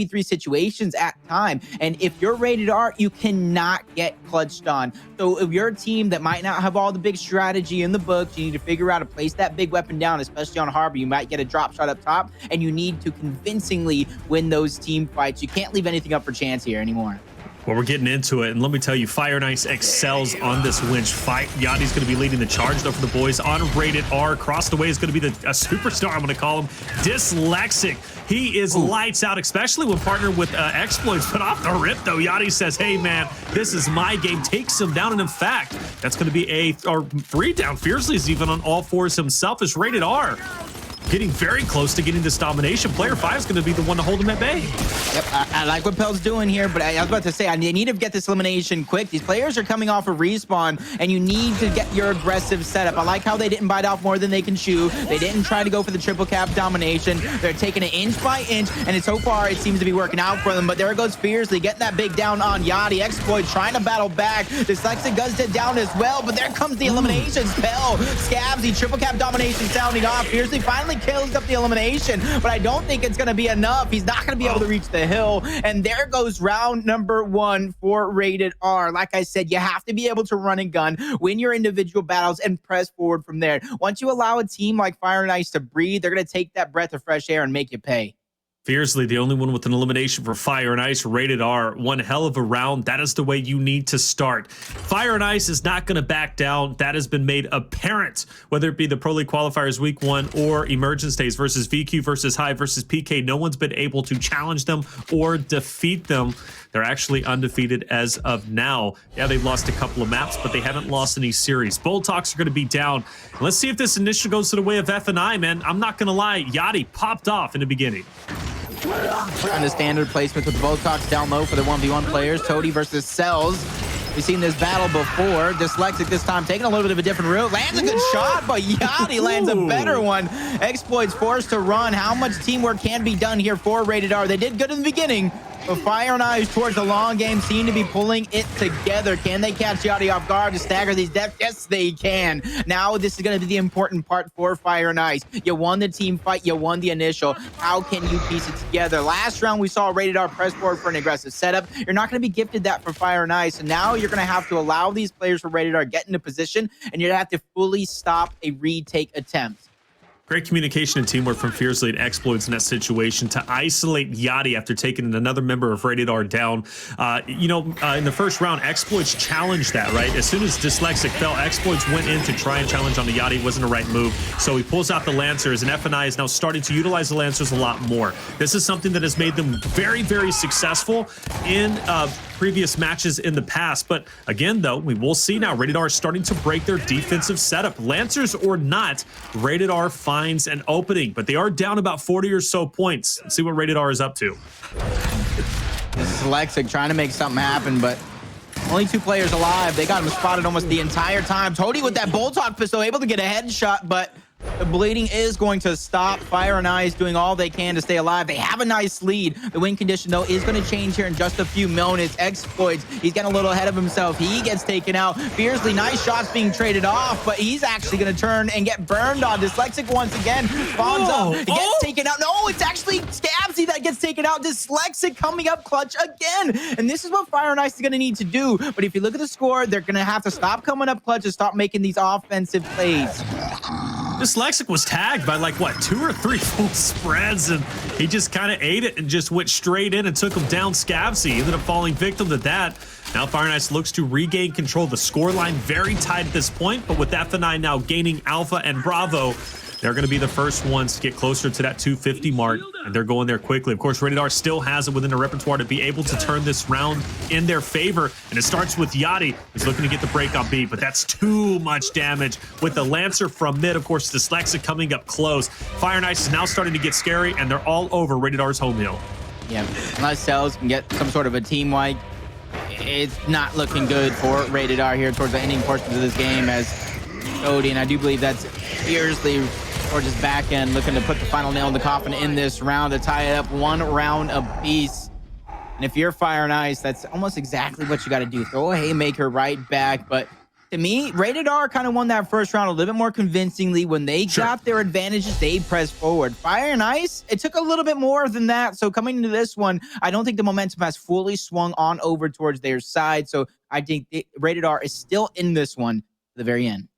3 situations at time, and if you're rated R, you cannot get clutched on. So if you're a team that might not have all the big strategy in the books, you need to figure out how to place that big weapon down, especially on Harbor. You might get a drop shot up top, and you need to convincingly win those team fights. You can't leave anything up for chance here anymore. Well, we're getting into it, and let me tell you, Fire and Ice excels on this winch fight. Yachty's going to be leading the charge, though, for the boys on rated R. Across the way is going to be a superstar, I'm going to call him, Dyslexic. He is lights out, especially when partnered with Xploidz. But off the rip, though, Yachty says, hey, man, this is my game. Takes him down, and in fact, that's going to be a 3 down. Fearzly is even on all fours himself. Is rated R. Getting very close to getting this domination. Player 5 is going to be the one to hold him at bay. Yep, I like what Pel's doing here, but I was about to say, I need to get this elimination quick. These players are coming off a respawn, and you need to get your aggressive setup. I like how they didn't bite off more than they can chew. They didn't try to go for the triple cap domination. They're taking it inch by inch, and so far, it seems to be working out for them. But there goes Fearzly, getting that big down on Yachty. Xploidz trying to battle back. Dyslexic does it down as well, but there comes the eliminations. Pel, Scavzy, triple cap domination sounding off. Fearzly finally kills up the elimination, but I don't think it's going to be enough. He's not going to be able to reach the hill, and there goes round number 1 for rated R. Like I said, you have to be able to run and gun, win your individual battles, and press forward from there. Once you allow a team like Fire and Ice to breathe, they're going to take that breath of fresh air and make you pay. Fearzly, the only one with an elimination for Fire and Ice, rated R. One hell of a round. That is the way you need to start. Fire and Ice is not going to back down. That has been made apparent, whether it be the Pro League Qualifiers Week 1 or Emergence Days versus VQ versus Hive versus PK. No one's been able to challenge them or defeat them. They're actually undefeated as of now. Yeah, they've lost a couple of maps, but they haven't lost any series. Bulldogs are going to be down. Let's see if this initial goes to the way of F&I, man. I'm not going to lie. Yachty popped off in the beginning. Kind of standard placement with the Bulldogs down low for the 1v1 players. Toti versus Cellz. We've seen this battle before. Dyslexic this time taking a little bit of a different route. Lands a good shot, but Yachty lands a better one. Xploidz forced to run. How much teamwork can be done here for rated R? They did good in the beginning, but Fire and Ice towards the long game seem to be pulling it together. Can they catch Yachty off guard to stagger these deaths? Yes, they can. Now this is going to be the important part for Fire and Ice. You won the team fight. You won the initial. How can you piece it together? Last round, we saw rated R press forward for an aggressive setup. You're not going to be gifted that for Fire and Ice. And now you're going to have to allow these players for rated R get into position, and you're going to have to fully stop a retake attempt. Great communication and teamwork from Fearzly and Xploidz in that situation to isolate Yachty after taking another member of rated R down. In the first round, Xploidz challenged that, right? As soon as Dyslexic fell, Xploidz went in to try and challenge on the Yachty. It wasn't the right move. So he pulls out the Lancers, and F&I is now starting to utilize the Lancers a lot more. This is something that has made them very, very successful in previous matches in the past. But again, though, we will see now rated R is starting to break their defensive setup. Lancers or not, rated R finds an opening, but they are down about 40 or so points. Let's see what rated R is up to. Dyslexic trying to make something happen, but only 2 players alive. They got him spotted almost the entire time. Toti with that Bulltalk pistol able to get a headshot, but the bleeding is going to stop. Fire and Ice doing all they can to stay alive. They have a nice lead. The win condition, though, is going to change here in just a few minutes. Xploidz, he's getting a little ahead of himself. He gets taken out. Fearzly, nice shots being traded off, but he's actually going to turn and get burned on. Dyslexic once again spawns up. He gets taken out. No, it's actually Scavzy that gets taken out. Dyslexic coming up clutch again. And this is what Fire and Ice is going to need to do. But if you look at the score, they're going to have to stop coming up clutch and stop making these offensive plays. Dyslexic was tagged by like, what, 2 or 3 full spreads, and he just kind of ate it and just went straight in and took him down. Scavzy ended up falling victim to that. Now Fire and Ice looks to regain control. The scoreline very tight at this point, but with F&I now gaining Alpha and Bravo, they're going to be the first ones to get closer to that 250 mark, and they're going there quickly. Of course, rated R still has it within their repertoire to be able to turn this round in their favor, and it starts with Yachty, who's looking to get the break on B, but that's too much damage with the Lancer from mid. Of course, Dyslexic coming up close. Fire and Ice is now starting to get scary, and they're all over rated R's home hill. Yeah, unless Cellz can get some sort of a team wipe, it's not looking good for rated R here towards the ending portions of this game as Toti, and I do believe that's Fearzly or just back end looking to put the final nail in the coffin in this round to tie it up 1 round apiece. And if you're Fire and Ice, that's almost exactly what you got to do. Throw a haymaker right back, but To me, Rated R kind of won that first round a little bit more convincingly. When they got their advantages, they pressed forward. Fire and Ice, it took a little bit more than that. So coming into this one, I don't think the momentum has fully swung on over towards their side. So I think Rated R is still in this one to the very end.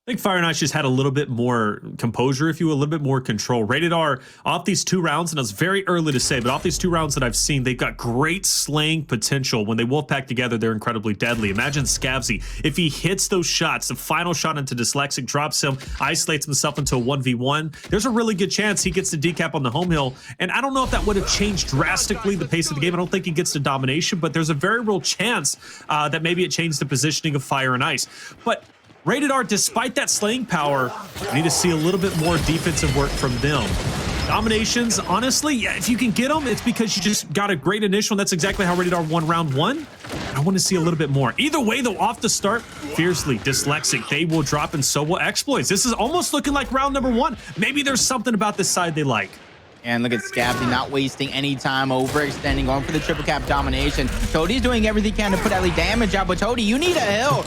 I think Fire and Ice just had a little bit more composure, if you will, a little bit more control. Rated R, off these 2 rounds, and it's very early to say, but off these 2 rounds that I've seen, they've got great slaying potential. When they wolfpack together, they're incredibly deadly. Imagine Scavzy. If he hits those shots, the final shot into Dyslexic drops him, isolates himself into a 1v1, there's a really good chance he gets the decap on the home hill. And I don't know if that would have changed drastically the pace of the game. I don't think he gets to domination, but there's a very real chance that maybe it changed the positioning of Fire and Ice. But Rated R, despite that slaying power, we need to see a little bit more defensive work from them. Dominations, honestly, yeah, if you can get them, it's because you just got a great initial, and that's exactly how Rated R won round 1. I want to see a little bit more. Either way, though, off the start, Fearzly, Dyslexic, they will drop, and so will Xploidz. This is almost looking like round number 1. Maybe there's something about this side they like. And look at Scavzy not wasting any time, overextending, going for the triple cap domination. Toti's doing everything he can to put at least damage out, but Toti, you need a hill.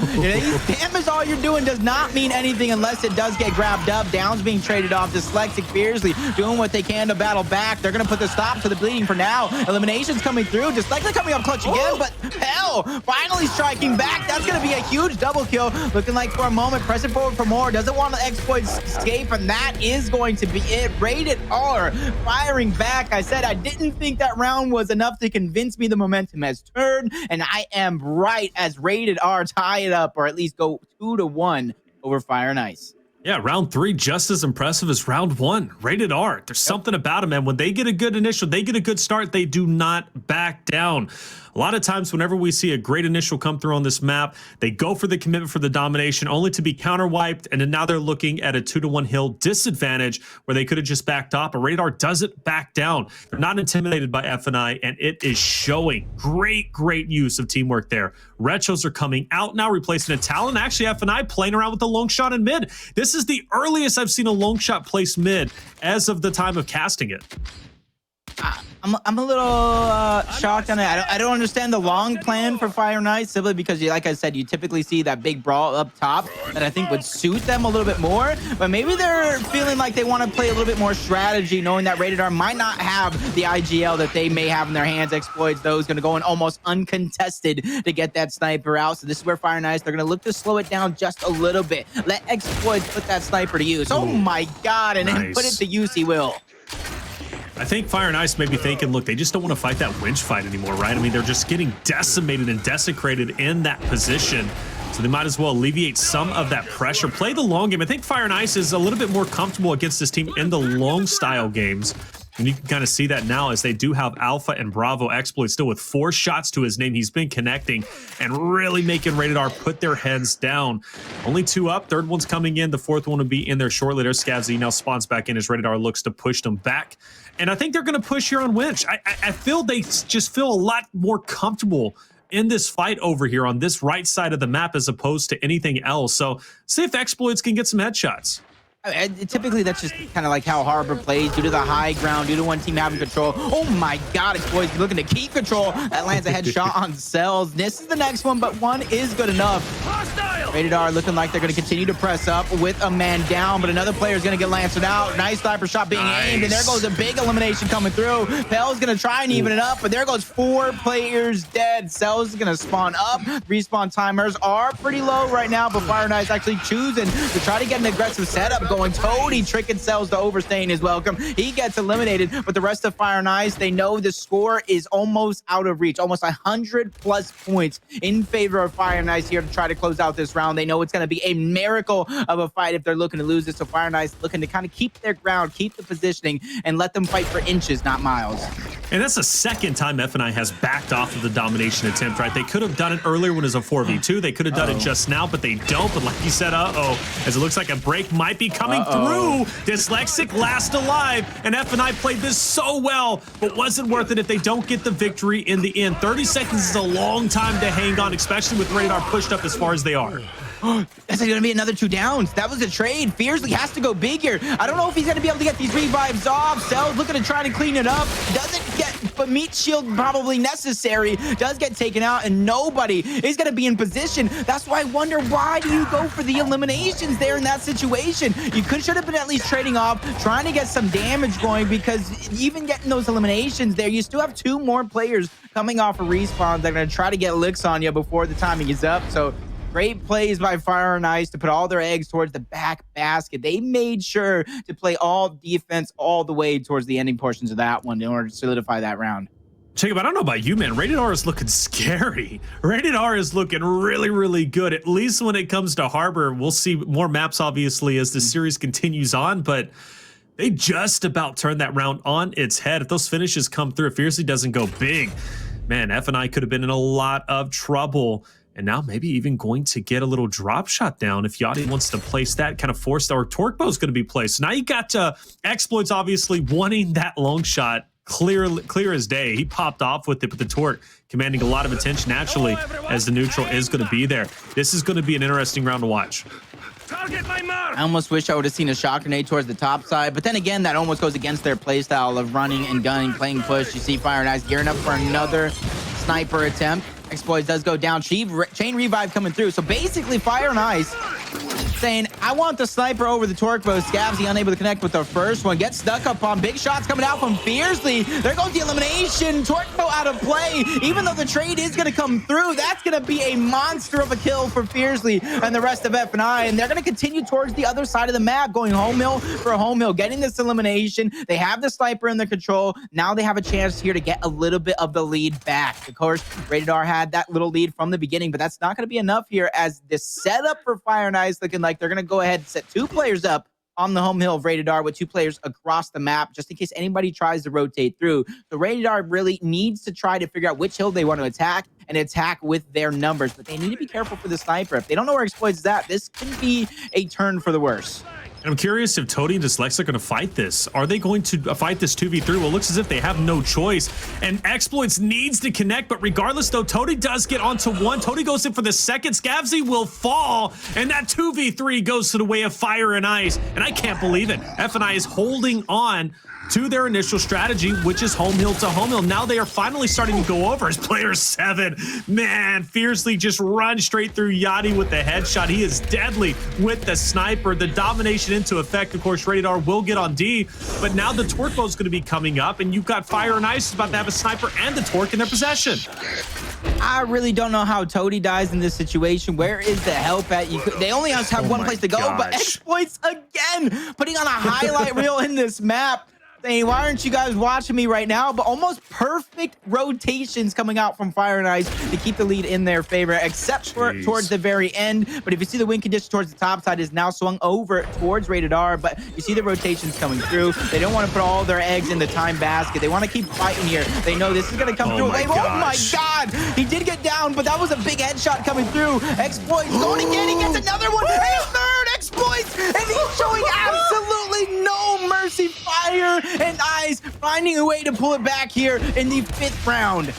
Damage all you're doing does not mean anything unless it does get grabbed up. Downs being traded off. Dyslexic, Fearzly doing what they can to battle back. They're going to put the stop to the bleeding for now. Elimination's coming through. Dyslexic coming up clutch again, but hell, finally striking back. That's going to be a huge double kill. Looking like for a moment, pressing forward for more. Doesn't want to Xploidz escape, and that is going to be it. Rated R. Firing back. I said I didn't think that round was enough to convince me the momentum has turned, and I am right, as Rated R tie it up, or at least go 2-1 over Fire and Ice. Yeah, round 3 just as impressive as round 1. Rated R. There's something about them, man. When they get a good initial, they get a good start, they do not back down. A lot of times, whenever we see a great initial come through on this map, they go for the commitment for the domination, only to be counter-wiped, and then now they're looking at a 2-1 hill disadvantage where they could have just backed off, but Rated R doesn't back down. They're not intimidated by F&I, and it is showing. Great use of teamwork there. Retros are coming out now, replacing a TALON. Actually, F&I playing around with the long shot in mid. This is the earliest I've seen a long shot place mid as of the time of casting it. I'm a little shocked on it. I don't understand the long plan for Fire and Ice, simply because, like I said, you typically see that big brawl up top that I think would suit them a little bit more. But maybe they're feeling like they want to play a little bit more strategy, knowing that Rated R might not have the IGL that they may have in their hands. Xploidz, though, is going to go in almost uncontested to get that sniper out. So this is where Fire and Ice, they're going to look to slow it down just a little bit. Let Xploidz put that sniper to use. Oh my God, and then put it to use he will. I think Fire and Ice may be thinking, look, they just don't want to fight that winch fight anymore, right? I mean, they're just getting decimated and desecrated in that position. So they might as well alleviate some of that pressure. Play the long game. I think Fire and Ice is a little bit more comfortable against this team in the long style games. And you can kind of see that now as they do have Alpha and Bravo Xploidz still with 4 shots to his name. He's been connecting and really making Rated R put their heads down. Only 2 up. 3rd one's coming in. The 4th one will be in there shortly. There's Scavzy now spawns back in as Rated R looks to push them back. And I think they're going to push here on Winch. I feel they just feel a lot more comfortable in this fight over here on this right side of the map as opposed to anything else. So see if Xploidz can get some headshots. Typically, that's just kind of like how Harbor plays, due to the high ground, due to one team having control. Oh my God, Xploidz looking to keep control. That lands a headshot on Cellz. This is the next one, but one is good enough. Rated R looking like they're going to continue to press up with a man down, but another player is going to get lanced out. Nice sniper shot being aimed, and there goes a big elimination coming through. Pell's going to try and even it up, but there goes 4 players dead. Cellz is going to spawn up. Respawn timers are pretty low right now, but Fire and Ice actually choosing to try to get an aggressive setup going. Toti tricking Cellz to overstaying his welcome. He gets eliminated, but the rest of Fire and Ice, they know the score is almost out of reach. Almost 100+ points in favor of Fire and Ice here to try to close out this round. They know it's going to be a miracle of a fight if they're looking to lose this. So Fire and Ice looking to kind of keep their ground, keep the positioning, and let them fight for inches, not miles. And that's the 2nd time F&I has backed off of the domination attempt, right? They could have done it earlier when it was a 4v2. They could have done it just now, but they don't. But like you said, as it looks like a break might be coming through. Dyslexic last alive, and F&I played this so well, but wasn't worth it if they don't get the victory in the end. 30 seconds is a long time to hang on, especially with Radar pushed up as far as they are. That's going to be another 2 downs. That was a trade. Fearzly has to go big here. I don't know if he's going to be able to get these revives off. Cellz looking to try to clean it up. Doesn't get but meat shield probably necessary does get taken out, and nobody is going to be in position. That's why I wonder, why do you go for the eliminations there in that situation? You should have been at least trading off, trying to get some damage going, because even getting those eliminations there, you still have 2 more players coming off of respawns that are going to try to get licks on you before the timing is up. So great plays by Fire and Ice to put all their eggs towards the back basket. They made sure to play all defense all the way towards the ending portions of that one in order to solidify that round. Jacob, I don't know about you, man. Rated R is looking scary. Rated R is looking really, really good, at least when it comes to Harbor. We'll see more maps, obviously, as the series continues on, but they just about turned that round on its head. If those finishes come through, if Fearzly doesn't go big, man, F&I could have been in a lot of trouble. And now maybe even going to get a little drop shot down if Yachty wants to place that, kind of forced, or Torquebow is going to be placed. So now you got Xploidz obviously wanting that long shot. Clear as day. He popped off with it, but the Torque commanding a lot of attention naturally, as the neutral is going to be there. This is going to be an interesting round to watch. I almost wish I would have seen a shot grenade towards the top side, but then again, that almost goes against their playstyle of running and gunning, playing push. You see Fire and Ice gearing up for another sniper attempt. Xploidz does go down. Chain revive coming through. So basically, Fire and Ice saying, I want the sniper over the Torquebow. Scavzy unable to connect with the first one. Gets stuck up on big shots coming out from Fearzly. There goes the elimination. Torquebow out of play. Even though the trade is going to come through, that's going to be a monster of a kill for Fearzly and the rest of F&I. And they're going to continue towards the other side of the map, going home hill for home hill, getting this elimination. They have the sniper in their control. Now they have a chance here to get a little bit of the lead back. Of course, Rated R had that little lead from the beginning, but that's not going to be enough here, as the setup for Fire and Ice looking like they're going to go ahead and set 2 players up on the home hill of Rated R with 2 players across the map, just in case anybody tries to rotate through. So Rated R really needs to try to figure out which hill they want to attack, and attack with their numbers. But they need to be careful for the sniper. If they don't know where Xploidz is at, this can be a turn for the worse. I'm curious if Toti and Dyslexic are going to fight this. Are they going to fight this 2v3? Well, it looks as if they have no choice. And Xploidz needs to connect, but regardless, though, Toti does get onto one. Toti goes in for the second. Scavzy will fall, and that 2v3 goes to the way of Fire and Ice. And I can't believe it. F&I is holding on to their initial strategy, which is home hill to home hill. Now they are finally starting to go over as player 7. Man, Fearzly just runs straight through Yachty with the headshot. He is deadly with the sniper. The domination into effect. Of course, Rated R will get on D, but now the Torquebow is going to be coming up, and you've got Fire and Ice about to have a sniper and the Torque in their possession. I really don't know how Toti dies in this situation. Where is the help at? They only have one place to go, but Xploidz again putting on a highlight reel in this map. Saying, why aren't you guys watching me right now? But almost perfect rotations coming out from Fire and Ice to keep the lead in their favor, except for towards the very end. But if you see the win condition towards the top side is now swung over towards Rated R, but you see the rotations coming through. They don't want to put all their eggs in the time basket. They want to keep fighting here. They know this is going to come through. Oh my God! He did get down, but that was a big headshot coming through. Xploidz going again. He gets another one. And a third Xploidz! And he's showing absolutely no mercy. Fire and Ice finding a way to pull it back here in the 5th round.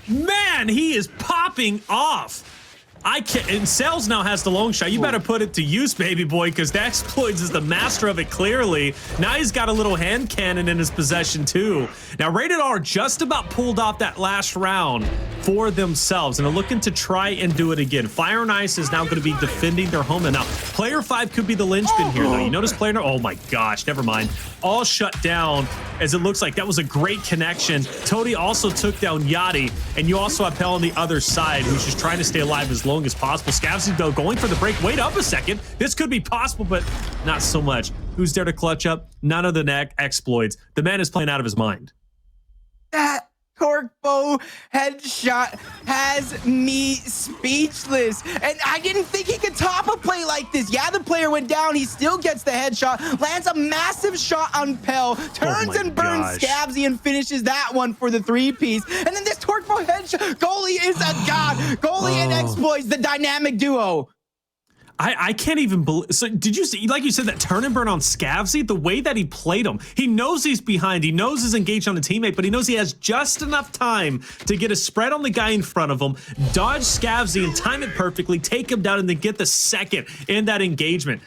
Man, he is popping off. I can't, and Cellz now has the long shot. You better put it to use, baby boy, because the Xploidz is the master of it, clearly. Now he's got a little hand cannon in his possession, too. Now, Rated R just about pulled off that last round for themselves, and are looking to try and do it again. Fire and Ice is now going to be defending their home. And now, player 5 could be the linchpin here, though. You notice player, oh my gosh, never mind. All shut down, as it looks like that was a great connection. Toti also took down Yachty, and you also have Pell on the other side, who's just trying to stay alive as long as possible. Scavzy, though, going for the break. Wait up a second. This could be possible, but not so much. Who's there to clutch up? None other than Xploidz. The man is playing out of his mind. That Torquebow headshot has me speechless. And I didn't think he could top a play like this. Yeah, the player went down. He still gets the headshot, lands a massive shot on Pell, turns and burns Scavzy and finishes that one for the 3-piece. And then this Torquebow headshot. Goalie is a god. Goalie and Xploidz, the dynamic duo. I can't even believe. So did you see, like you said, that turn and burn on Scavzy? The way that he played him, he knows he's behind. He knows he's engaged on a teammate, but he knows he has just enough time to get a spread on the guy in front of him, dodge Scavzy and time it perfectly, take him down, and then get the second in that engagement.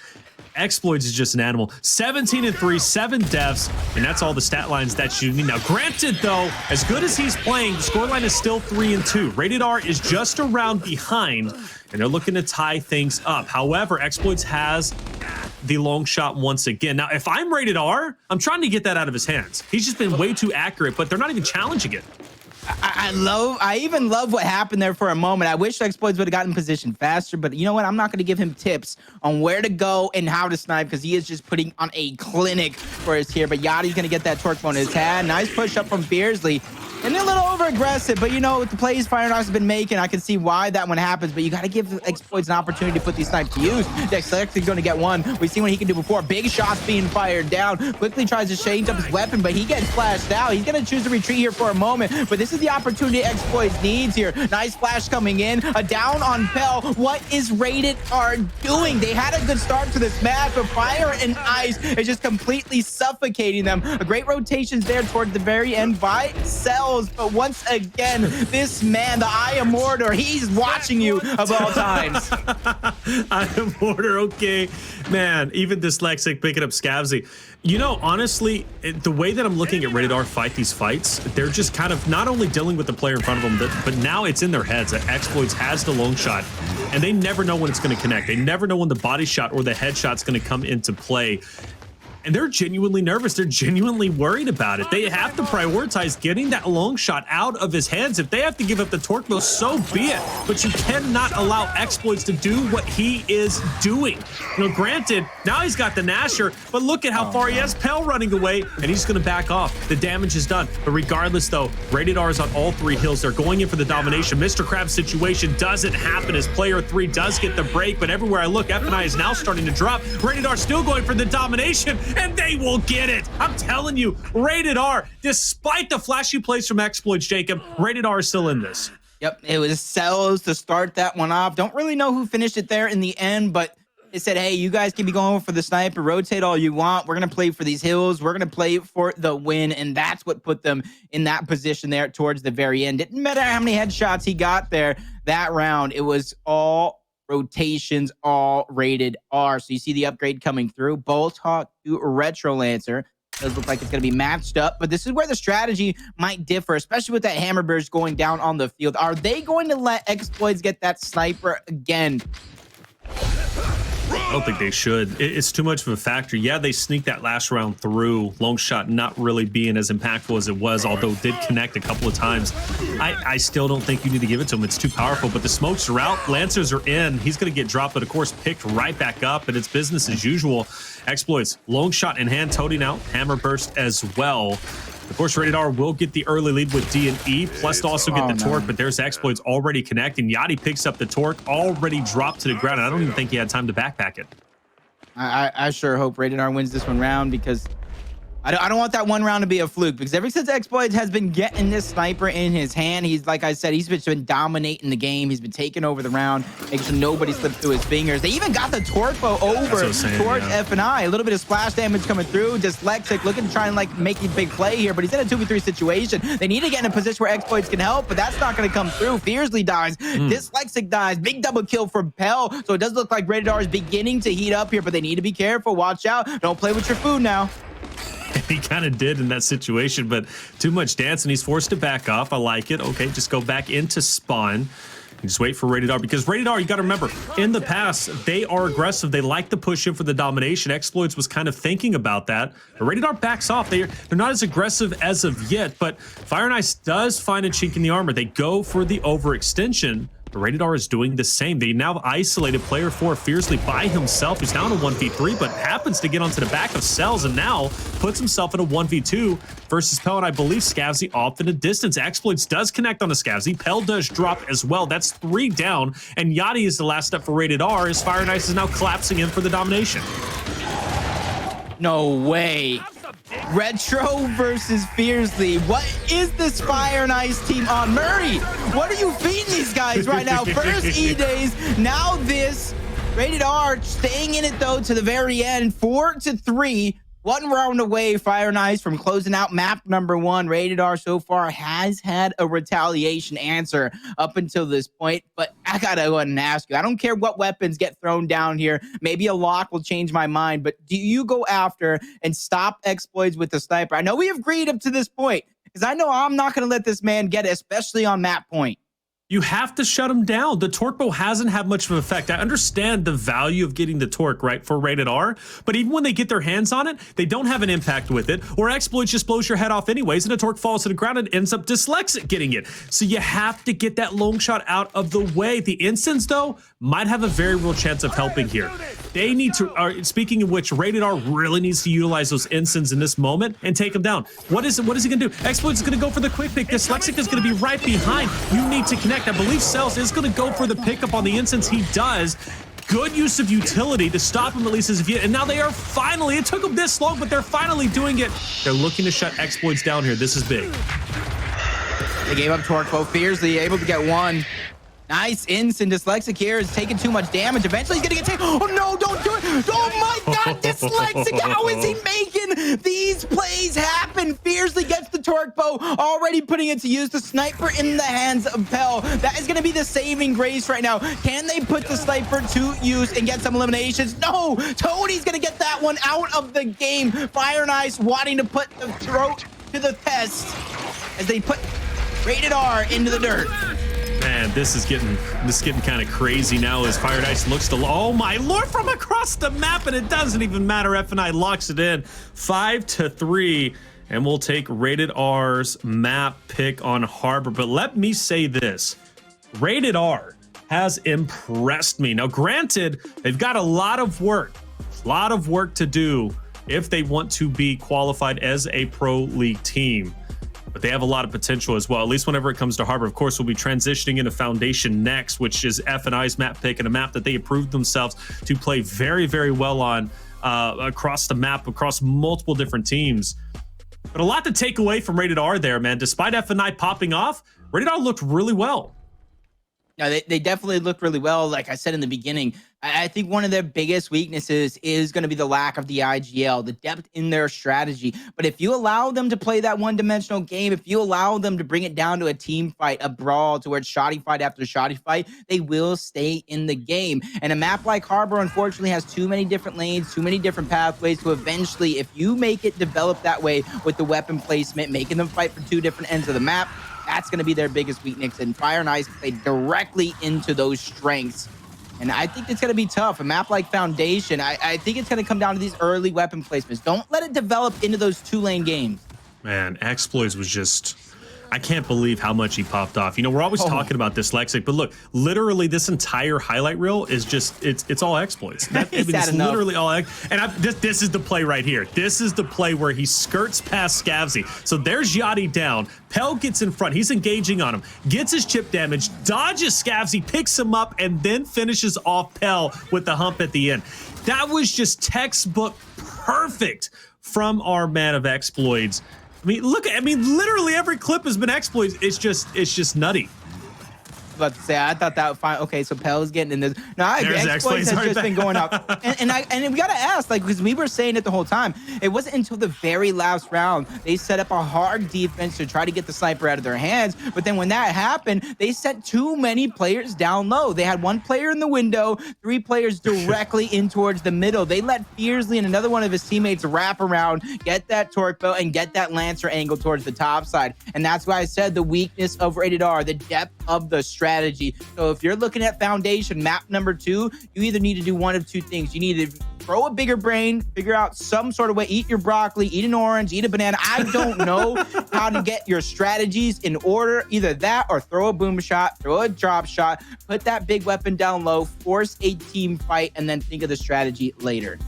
Xploidz is just an animal. 17-3, 7 deaths, and that's all the stat lines that you need. Now, granted, though, as good as he's playing, the scoreline is still 3-2. Rated R is just around behind, and they're looking to tie things up. However, Xploidz has the long shot once again. Now, if I'm Rated R, I'm trying to get that out of his hands. He's just been way too accurate, but they're not even challenging it. I even love what happened there for a moment. I wish Xploidz would have gotten in position faster, but you know what? I'm not going to give him tips on where to go and how to snipe because he is just putting on a clinic for us here. But Yachty's going to get that torque bone in his hand. Nice push up from Fearzly. And a little over aggressive, but you know, with the plays Fire has been making, I can see why that one happens. But you got to give Xploidz an opportunity to put these snipes to use. Xploidz is going to get one. We've seen what he can do before. Big shots being fired down. Quickly tries to change up his weapon, but he gets flashed out. He's going to choose to retreat here for a moment. But this is the opportunity Xploidz needs here. Nice flash coming in. A down on Pell. What is Rated R doing? They had a good start to this match, but Fire and Ice is just completely suffocating them. A great rotations there towards the very end by Cellz. But once again, this man, the I Am Mortar, he's watching you of all times. I Am Mortar, okay. Man, even dyslexic picking up Scavzy. You know, honestly, the way that I'm looking at Rated R fight these fights, they're just kind of not only dealing with the player in front of them, but now it's in their heads that Xploidz has the long shot, and they never know when it's going to connect. They never know when the body shot or the headshot's going to come into play. And they're genuinely nervous. They're genuinely worried about it. They have to prioritize getting that long shot out of his hands. If they have to give up the torque mill, so be it. But you cannot allow Xploidz to do what he is doing. You know, granted, now he's got the Nasher, but look at how far he has Pell running away, and he's going to back off. The damage is done. But regardless, though, Rated R is on all 3 hills. They're going in for the domination. Mr. Krabs situation doesn't happen as player 3 does get the break, but everywhere I look, F&I is now starting to drop. Rated R still going for the domination, and they will get it. I'm telling you, Rated R, despite the flashy plays from Xploidz, Jacob, Rated R is still in this. Yep, it was Cellz to start that one off. Don't really know who finished it there in the end, but it said, hey, you guys can be going for the sniper, rotate all you want. We're going to play for these hills. We're going to play for the win, and that's what put them in that position there towards the very end. Didn't matter how many headshots he got there that round. It was all rotations, all Rated R. So you see the upgrade coming through. Bolt Hawk to Retro Lancer. Does look like it's going to be matched up, but this is where the strategy might differ, especially with that Hammer Burst going down on the field. Are they going to let Xploidz get that sniper again? I don't think they should. It's too much of a factor. Yeah, they sneaked that last round through. Longshot not really being as impactful as it was, although it did connect a couple of times. I still don't think you need to give it to him. It's too powerful, but the smokes are out. Lancers are in. He's going to get dropped, but of course picked right back up, and it's business as usual. Xploidz, Longshot in hand, Toti now, Hammer Burst as well. Of course, Rated R will get the early lead with D and E, plus to also get the torque, but there's Xploidz already connecting. Yachty picks up the torque, already dropped to the ground, and I don't even think he had time to backpack it. I sure hope Rated R wins this one round, because I don't want that one round to be a fluke, because ever since Xploidz has been getting this sniper in his hand, he's, like I said, he's been dominating the game. He's been taking over the round, making sure nobody slips through his fingers. They even got the torque bow over towards F&I. A little bit of splash damage coming through. Dyslexic looking to try and like make a big play here, but he's in a 2v3 situation. They need to get in a position where Xploidz can help, but that's not going to come through. Fearzly dies. Dyslexic dies. Big double kill from Pell. So it does look like Rated R is beginning to heat up here, but they need to be careful. Watch out. Don't play with your food now. He kind of did in that situation, but too much dance, and he's forced to back off. I like it. Okay, just go back into spawn and just wait for Rated R, because Rated R, you got to remember, in the past, they are aggressive. They like to push in for the domination. Xploidz was kind of thinking about that, but Rated R backs off. They're not as aggressive as of yet, but Fire and Ice does find a chink in the armor. They go for the overextension. But Rated R is doing the same. They now isolated player 4 Fearzly by himself. He's down to 1v3, but happens to get onto the back of Cellz and now puts himself in a 1v2 versus Pell, and I believe Scavzy off in a distance. Xploidz does connect on the Scavzy. Pell does drop as well. That's 3 down, and Yachty is the last step for Rated R as Fire and Ice is now collapsing in for the domination. No way. Retro versus Fearzly. What is this Fire and Ice team on? Murray, what are you feeding these guys right now? First E-Days, now this. Rated R staying in it though to the very end. 4-3. One round away, Fire and Ice from closing out map number 1. Rated R so far has had a retaliation answer up until this point, but I gotta go ahead and ask you. I don't care what weapons get thrown down here. Maybe a lock will change my mind, but do you go after and stop Xploidz with the sniper? I know we have agreed up to this point, because I know I'm not gonna let this man get it, especially on map point. You have to shut him down. The torque bow hasn't had much of an effect. I understand the value of getting the torque, right, for rated R, but even when they get their hands on it, they don't have an impact with it, or Xploidz just blows your head off anyways, and the torque falls to the ground and ends up dyslexic getting it. So you have to get that long shot out of the way. The instants, though, might have a very real chance of helping here. They need to, speaking of which, rated R really needs to utilize those instants in this moment and take them down. What is he gonna do? Xploidz is gonna go for the quick pick. Dyslexic is gonna be right behind. You need to connect. I believe Cellz is going to go for the pickup on the instance. He does. Good use of utility to stop him at least as if and now they are finally, it took them this long, but they're finally doing it. They're looking to shut Xploidz down here. This is big. They gave up torque bow. Fearzly able to get one. Nice instant. Dyslexic here is taking too much damage. Eventually he's gonna get taken. Oh no, don't do it. Oh my god, Dyslexic, how is he making these plays happen? Fearzly gets the torque bow, already putting it to use. The sniper in the hands of Pell. That is gonna be the saving grace right now. Can they put the sniper to use and get some eliminations? No, Toti's gonna get that one out of the game. Fire and Ice wanting to put the throat to the test as they put rated R into the dirt. Man, this is getting kind of crazy now as Fire and Ice looks to, oh my lord, from across the map, and it doesn't even matter. F&I locks it in 5-3, and we'll take rated R's map pick on Harbor. But let me say this, rated R has impressed me. Now, granted, they've got a lot of work to do if they want to be qualified as a pro league team. But they have a lot of potential as well, at least whenever it comes to Harbor. Of course, we'll be transitioning into Foundation next, which is F&I's map pick, and a map that they approved themselves to play very, very well on across the map, across multiple different teams. But a lot to take away from Rated R there, man. Despite F&I popping off, Rated R looked really well. No, they definitely looked really well. Like I said in the beginning, I think one of their biggest weaknesses is going to be the lack of the IGL, the depth in their strategy. But if you allow them to play that one-dimensional game, if you allow them to bring it down to a team fight, a brawl, to where it's shoddy fight after shoddy fight, they will stay in the game. And a map like Harbor, unfortunately, has too many different lanes, too many different pathways to eventually, if you make it develop that way with the weapon placement, making them fight for two different ends of the map, that's going to be their biggest weakness. And Fire and Ice play directly into those strengths. And I think it's going to be tough. A map like Foundation, I think it's going to come down to these early weapon placements. Don't let it develop into those two-lane games. Man, Xploidz was just... I can't believe how much he popped off. You know, we're always talking about Dyslexic, but look, literally this entire highlight reel is just, it's all Xploidz. It's literally all, and this is the play right here. This is the play where he skirts past Scavzy. So there's Yachty down. Pell gets in front. He's engaging on him, gets his chip damage, dodges Scavzy, picks him up, and then finishes off Pell with the hump at the end. That was just textbook perfect from our man of Xploidz. I mean, literally every clip has been Xploidz. It's just nutty. About to say, I thought that fine. Okay, so Pell's getting in this. No, Xploidz has just been going up, and we gotta ask, like, because we were saying it the whole time. It wasn't until the very last round they set up a hard defense to try to get the sniper out of their hands. But then when that happened, they sent too many players down low. They had one player in the window, three players directly in towards the middle. They let Fearzly and another one of his teammates wrap around, get that torque bow, and get that Lancer angle towards the top side. And that's why I said the weakness of Rated R, the depth of the strategy. So if you're looking at Foundation map number 2, you either need to do one of two things. You need to throw a bigger brain, figure out some sort of way, eat your broccoli, eat an orange, eat a banana. I don't know how to get your strategies in order. Either that or throw a boom shot, throw a drop shot, put that big weapon down low, force a team fight, and then think of the strategy later.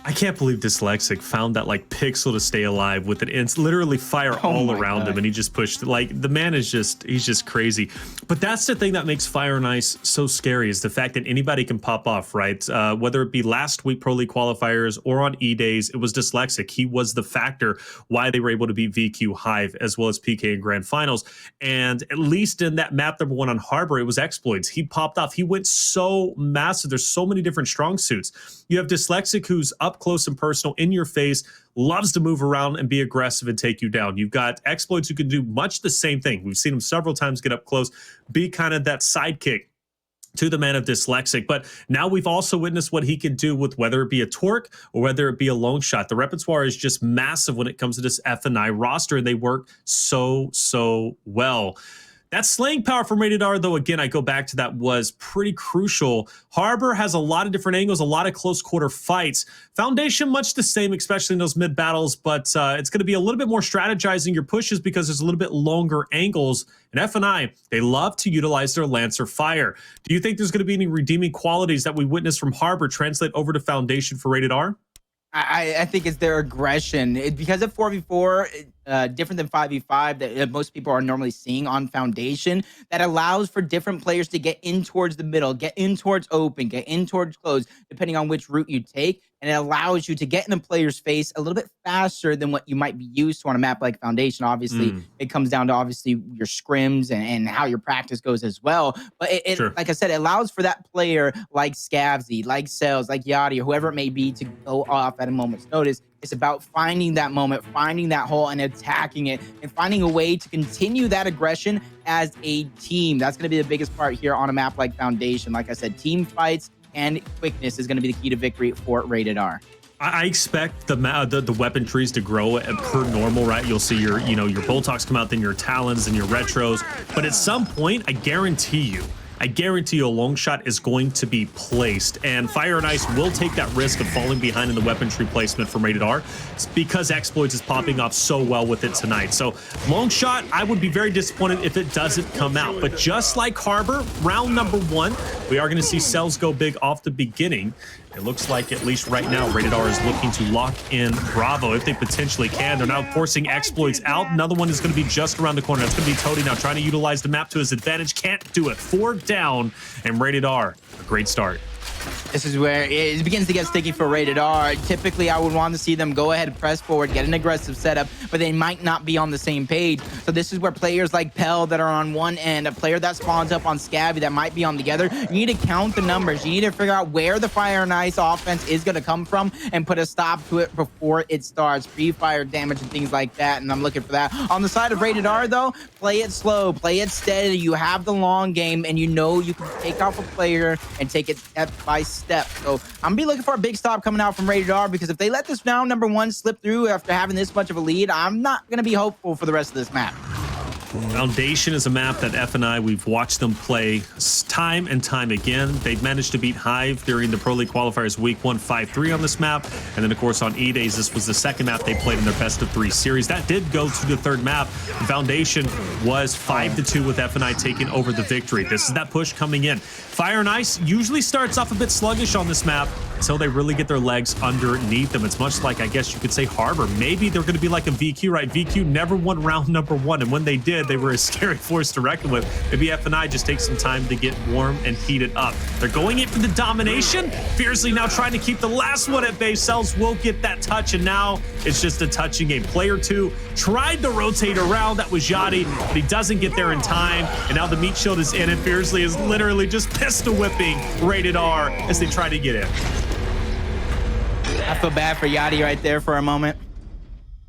I can't believe Dyslexic found that like pixel to stay alive with it. Literally fire all around him, and he just pushed. Like, the man is he's just crazy. But that's the thing that makes Fire and Ice so scary, is the fact that anybody can pop off, right? Whether it be last week Pro League qualifiers or on E-Days, it was Dyslexic. He was the factor why they were able to beat VQ, Hive, as well as PK in Grand Finals. And at least in that map number 1 on Harbor, it was Xploidz. He popped off. He went so massive. There's so many different strong suits. you have Dyslexic, who's up close and personal in your face, loves to move around and be aggressive and take you down. You've got Xploidz, who can do much the same thing. We've seen him several times get up close, be kind of that sidekick to the man of Dyslexic. But now we've also witnessed what he can do with whether it be a Torque or whether it be a LONGSHOT. The repertoire is just massive when it comes to this F&I roster, and they work so well. That slaying power from Rated R, though, again, I go back to that, was pretty crucial. Harbor has a lot of different angles, a lot of close quarter fights. Foundation, much the same, especially in those mid battles, but it's going to be a little bit more strategizing your pushes because there's a little bit longer angles. And F&I, they love to utilize their Lancer fire. Do you think there's going to be any redeeming qualities that we witnessed from Harbor translate over to Foundation for Rated R? I think it's their aggression. Because of 4v4, different than 5v5 that most people are normally seeing on Foundation, that allows for different players to get in towards the middle, get in towards open, get in towards close, depending on which route you take. And it allows you to get in a player's face a little bit faster than what you might be used to on a map like Foundation. Obviously, it comes down to your scrims and how your practice goes as well. But Sure. like I said, it allows for that player like Scavzy, like Cellz, like Yachty, or whoever it may be to go off at a moment's notice. It's about finding that moment, finding that hole and attacking it, and finding a way to continue that aggression as a team. That's going to be the biggest part here on a map like Foundation. Like I said, team fights and quickness is going to be the key to victory for Rated R. I expect the weapon trees to grow per normal, right? You'll see your Boltox come out, then your Talons and your Retros. But at some point, I guarantee you a LONGSHOT is going to be placed, and Fire and Ice will take that risk of falling behind in the weapon tree placement from Rated R. It's because Xploidz is popping off so well with it tonight. So LONGSHOT, I would be very disappointed if it doesn't come out. But just like Harbor, round number 1, we are going to see Cellz go big off the beginning. It looks like, at least right now, Rated R is looking to lock in Bravo if they potentially can. They're now forcing Xploidz out. Another one is going to be just around the corner. That's going to be Toti now trying to utilize the map to his advantage. Can't do it. 4 down, and Rated R, a great start. This is where it begins to get sticky for Rated R. Typically, I would want to see them go ahead and press forward, get an aggressive setup, but they might not be on the same page. So this is where players like Pell that are on one end, a player that spawns up on Scavzy that might be on the other, you need to count the numbers. You need to figure out where the Fire and Ice offense is going to come from and put a stop to it before it starts. Free fire damage and things like that, and I'm looking for that. On the side of Rated R, though, play it slow, play it steady. You have the long game, and you know you can take off a player and take it step by step. So I'm gonna be looking for a big stop coming out from Rated R, because if they let this round number 1 slip through after having this much of a lead, I'm not gonna be hopeful for the rest of this map. Foundation is a map that F&I, we've watched them play time and time again. They've managed to beat Hive during the Pro League Qualifiers Week 1 5-3 on this map. And then, of course, on E-Days, this was the second map they played in their best of 3 series. That did go to the third map. Foundation was 5-2 with F&I taking over the victory. This is that push coming in. Fire and Ice usually starts off a bit sluggish on this map until they really get their legs underneath them. It's much like, I guess you could say, Harbor. Maybe they're going to be like a VQ, right? VQ never won round number 1, and when they did, they were a scary force to reckon with. Maybe F&I just takes some time to get warm and heated up. They're going in for the domination. Fearzly now trying to keep the last one at bay. Cellz will get that touch, and now it's just a touching game. Player 2 tried to rotate around. That was Yachty, but he doesn't get there in time, and now the meat shield is in, and Fearzly is literally just pistol whipping Rated R as they try to get in. I feel bad for Yachty right there for a moment.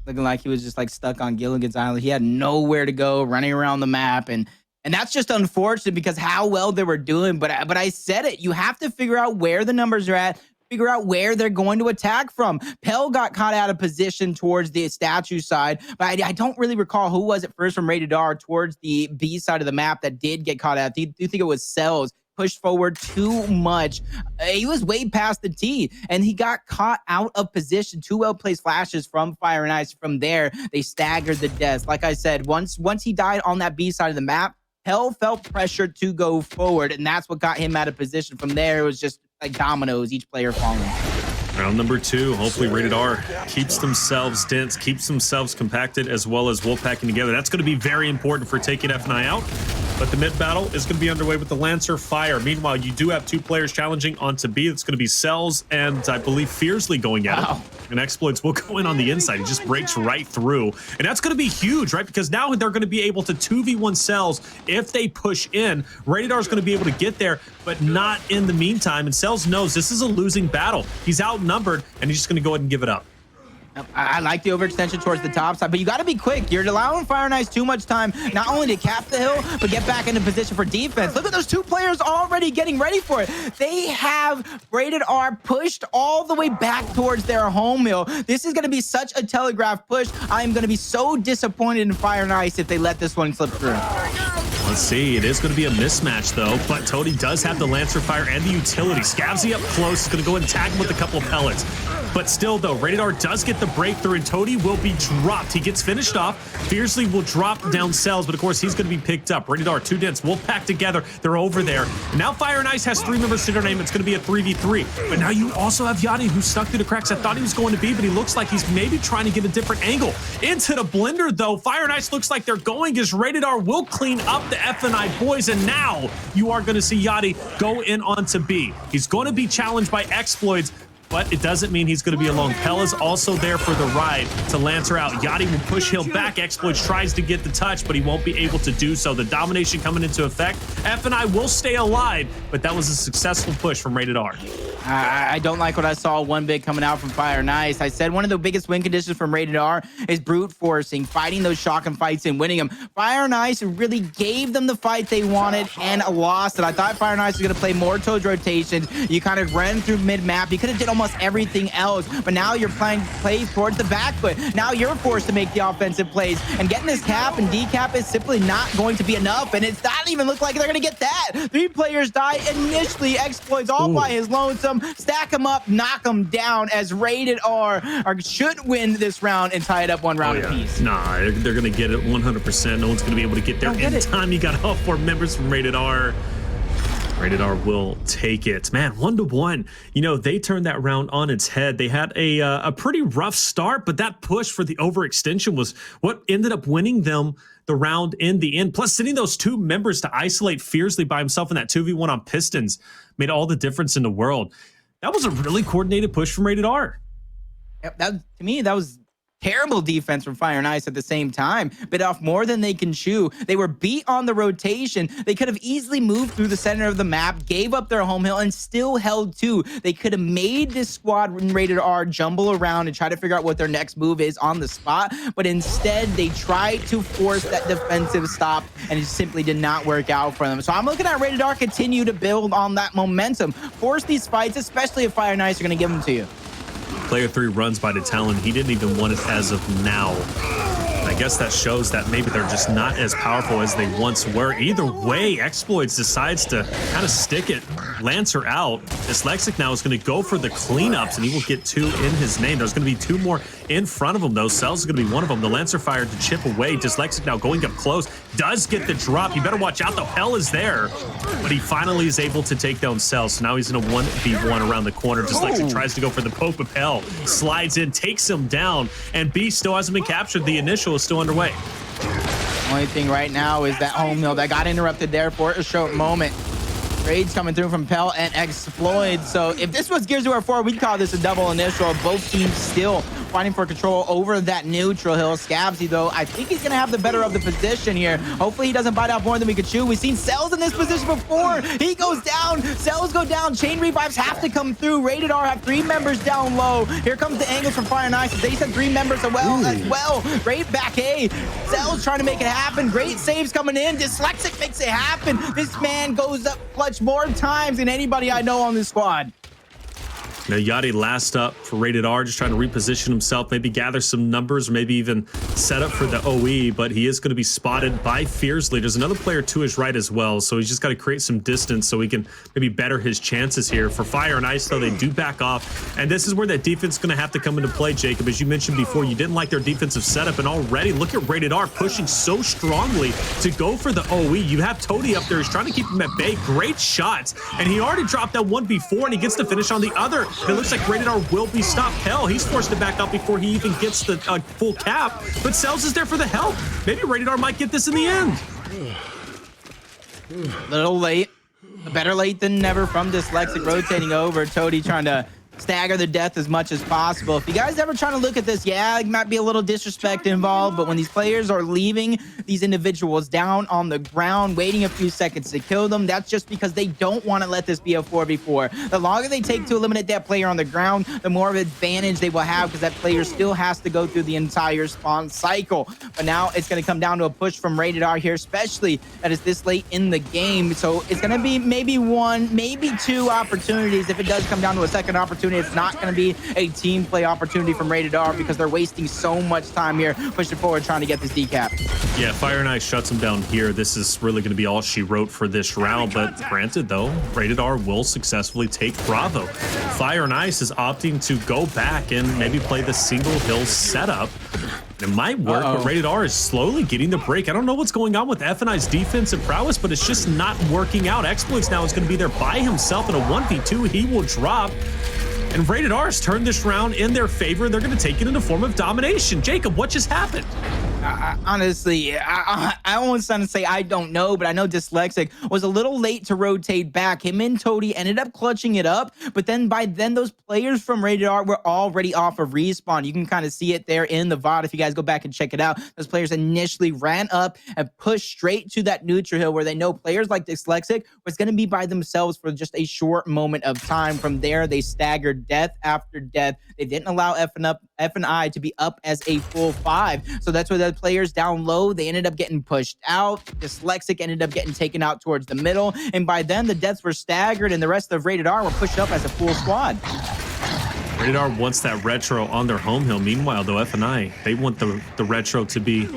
Looking like he was just like stuck on Gilligan's Island. He had nowhere to go, running around the map, and that's just unfortunate because how well they were doing. But I said it, you have to figure out where the numbers are at, figure out where they're going to attack from. Pell got caught out of position towards the statue side, but I don't really recall who was it first from Rated R towards the B side of the map that did get caught out. Do you think it was Cellz? Pushed forward too much. He was way past the T, and he got caught out of position. 2 well-placed flashes from Fire and Ice. From there, they staggered the death. Like I said, once he died on that B side of the map, Hell felt pressure to go forward, and that's what got him out of position. From there, it was just like dominoes, each player falling. Round number 2, hopefully Rated R keeps themselves dense, keeps themselves compacted, as well as wolfpacking together. That's going to be very important for taking F&I out. But the mid battle is going to be underway with the Lancer Fire. Meanwhile, you do have 2 players challenging onto B. It's going to be Cellz and I believe Fearzly going at it. And Xploidz will go in on the inside. He just breaks right through. And that's going to be huge, right? Because now they're going to be able to 2v1 Cellz if they push in. Radar is going to be able to get there, but not in the meantime. And Cellz knows this is a losing battle. He's outnumbered, and he's just going to go ahead and give it up. I like the overextension towards the top side, but you got to be quick. You're allowing Fire and Ice too much time, not only to cap the hill, but get back into position for defense. Look at those two players already getting ready for it. They have Rated R pushed all the way back towards their home hill. This is going to be such a telegraph push. I am going to be so disappointed in Fire and Ice if they let this one slip through. Let's see. It is going to be a mismatch, though, but Toti does have the Lancer Fire and the utility. Scavzy up close is going to go and tag him with a couple of pellets. But still, though, Rated R does get the breakthrough, and Toti will be dropped. He gets finished off. Fearzly will drop down Cellz, but of course, he's going to be picked up. Rated R, 2 dense, Wolfpack together. They're over there. And now Fire and Ice has 3 members to their name. It's going to be a 3v3. But now you also have Yachty, who stuck through the cracks. I thought he was going to be, but he looks like he's maybe trying to get a different angle. Into the blender, though. Fire and Ice looks like they're going as Rated R will clean up the FNI boys, and now you are going to see Yachty go in onto B. He's going to be challenged by Xploidz, but it doesn't mean he's going to be alone. Pella's also there for the ride to Lancer out. Yachty will push Hill back. Xploidz tries to get the touch, but he won't be able to do so. The domination coming into effect. FNI will stay alive, but that was a successful push from Rated R. I don't like what I saw one bit coming out from Fire and Ice. I said one of the biggest win conditions from Rated R is brute forcing, fighting those shotgun fights and winning them. Fire and Ice really gave them the fight they wanted and lost it. I thought Fire and Ice was going to play more towards rotations. You kind of ran through mid-map. You could have did almost everything else, but now you're playing plays towards the back foot. Now you're forced to make the offensive plays, and getting this cap and decap is simply not going to be enough, and it's not even look like they're going to get that. 3 players die initially. Xploidz all by his lonesome. Stack him up, knock him down as Rated R should win this round and tie it up 1 round apiece. Nah, they're going to get it 100%. No one's going to be able to get there in time. You got all 4 members from Rated R. Rated R will take it. Man, 1-1. You know, they turned that round on its head. They had a pretty rough start, but that push for the overextension was what ended up winning them the round in the end. Plus, sending those 2 members to isolate Fearzly by himself in that 2v1 on Pistons made all the difference in the world. That was a really coordinated push from Rated R. To me, that was terrible defense from Fire and Ice at the same time. Bit off more than they can chew. They were beat on the rotation. They could have easily moved through the center of the map, gave up their home hill, and still held 2. They could have made this squad in Rated R jumble around and try to figure out what their next move is on the spot. But instead, they tried to force that defensive stop, and it simply did not work out for them. So I'm looking at Rated R continue to build on that momentum. Force these fights, especially if Fire and Ice are going to give them to you. Player 3 runs by the TALON. He didn't even want it as of now. And I guess that shows that maybe they're just not as powerful as they once were. Either way, Xploidz decides to kind of stick it. Lancer out. Dyslexic now is going to go for the cleanups, and he will get 2 in his name. There's going to be 2 more in front of him, though. Cellz is going to be one of them. The Lancer Fire to chip away. Dyslexic now going up close. Does get the drop. You better watch out, though. Hell is there. But he finally is able to take down Cellz. So now he's in a 1v1 around the corner. Dyslexic tries to go for the poke, but Hell slides in, takes him down, and B still hasn't been captured. The initial is still underway. Only thing right now is that home hill that got interrupted there for a short moment. Trades coming through from Pell and Xploidz. So if this was Gears of War 4, we'd call this a double initial. Both teams still fighting for control over that neutral hill. Scavzy, though, I think he's going to have the better of the position here. Hopefully he doesn't bite out more than we could chew. We've seen Cellz in this position before. He goes down. Cellz go down. Chain revives have to come through. Rated R have 3 members down low. Here comes the angles from Fire and Ice. They said 3 members as well. Great back A. Cellz trying to make it happen. Great saves coming in. Dyslexic makes it happen. This man goes up clutch more times than anybody I know on this squad. Now Yachty last up for Rated R, just trying to reposition himself, maybe gather some numbers, or maybe even set up for the OE, but he is going to be spotted by Fearzly. There's another player to his right as well, so he's just got to create some distance so he can maybe better his chances here. For Fire and Ice, though, they do back off, and this is where that defense is going to have to come into play, Jacob. As you mentioned before, you didn't like their defensive setup, and already look at Rated R pushing so strongly to go for the OE. You have Toti up there. He's trying to keep him at bay. Great shots, and he already dropped that one before, and he gets to finish on the other. It looks like Rated R will be stopped. Hell, he's forced to back up before he even gets the full cap, but Cellz is there for the help. Maybe Rated R might get this in the end. Little late. Better late than never from Dyslexic rotating over. Toti trying to stagger the death as much as possible. If you guys ever trying to look at this, yeah, it might be a little disrespect involved, but when these players are leaving these individuals down on the ground, waiting a few seconds to kill them, that's just because they don't want to let this be a 4v4. The longer they take to eliminate that player on the ground, the more of an advantage they will have, because that player still has to go through the entire spawn cycle. But now it's going to come down to a push from Rated R here, especially that it's this late in the game. So it's going to be maybe one, maybe two opportunities. If it does come down to a second opportunity, it's not going to be a team play opportunity from Rated R, because they're wasting so much time here pushing forward trying to get this decap. Yeah, Fire and Ice shuts him down here. This is really going to be all she wrote for this round. But granted, though, Rated R will successfully take Bravo. Fire and Ice is opting to go back and maybe play the single hill setup. It might work, but Rated R is slowly getting the break. I don't know what's going on with F&I's defensive prowess, but it's just not working out. Xploidz now is going to be there by himself in a 1v2. He will drop. And Rated R has turned this round in their favor. They're going to take it in the form of domination. Jacob, what just happened? Honestly, I almost want to say I don't know, but I know Dyslexic was a little late to rotate back. Him and Toti ended up clutching it up, but then by then those players from Rated R were already off of respawn. You can kind of see it there in the VOD if you guys go back and check it out. Those players initially ran up and pushed straight to that neutral hill, where they know players like Dyslexic was going to be by themselves for just a short moment of time. From there, they staggered death after death. They didn't allow F&I to be up as a full 5. So that's where the players down low, they ended up getting pushed out. Dyslexic ended up getting taken out towards the middle. And by then, the deaths were staggered, and the rest of Rated R were pushed up as a full squad. Rated R wants that retro on their home hill. Meanwhile, though, F&I, they want the retro to be